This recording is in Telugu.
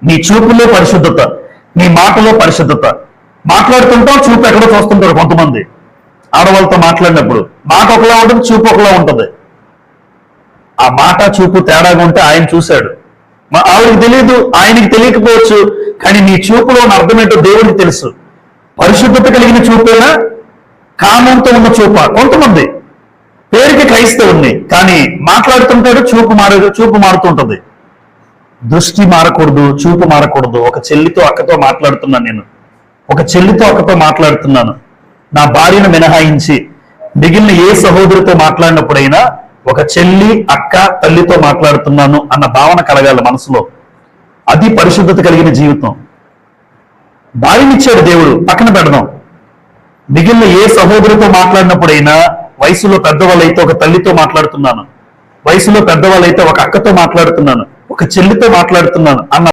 నీ చూపులో పరిశుద్ధత, నీ మాటలో పరిశుద్ధత. మాట్లాడుతుంటాం, చూపు ఎక్కడో చూస్తుంటారు కొంతమంది. ఆడవాళ్ళతో మాట్లాడినప్పుడు మాట ఒకలా ఉంటుంది, చూపు ఒకలా ఉంటుంది. ఆ మాట చూపు తేడాగా ఉంటే ఆయన చూశాడు. ఆవిడకి తెలియదు, ఆయనకి తెలియకపోవచ్చు, కానీ నీ చూపులో ఉన్న అర్థం ఏంటో దేవుడికి తెలుసు. పరిశుద్ధత కలిగిన చూపేనా, కామంతో ఉన్న చూప? కొంతమంది పేరుకి క్రైస్తవుని, కానీ మాట్లాడుతుంటాడు, చూపు మారుతుంటది. దృష్టి మారకూడదు, చూపు మారకూడదు. ఒక చెల్లితో అక్కతో మాట్లాడుతున్నాను నేను, ఒక చెల్లితో అక్కతో మాట్లాడుతున్నాను. నా భార్యను మినహాయించి మిగిలిన ఏ సహోదరితో మాట్లాడినప్పుడైనా ఒక చెల్లి, అక్క, తల్లితో మాట్లాడుతున్నాను అన్న భావన కలగాలి మనసులో. అది పరిశుద్ధత కలిగిన జీవితం. భార్యనిచ్చాడు దేవుడు, పక్కన పెడదాం. మిగిలిన ఏ సహోదరితో మాట్లాడినప్పుడైనా, వయసులో పెద్దవాళ్ళైతే ఒక తల్లితో మాట్లాడుతున్నాను, వయసులో పెద్దవాళ్ళైతే ఒక అక్కతో మాట్లాడుతున్నాను, ఒక చెల్లితో మాట్లాడుతున్నాను అన్న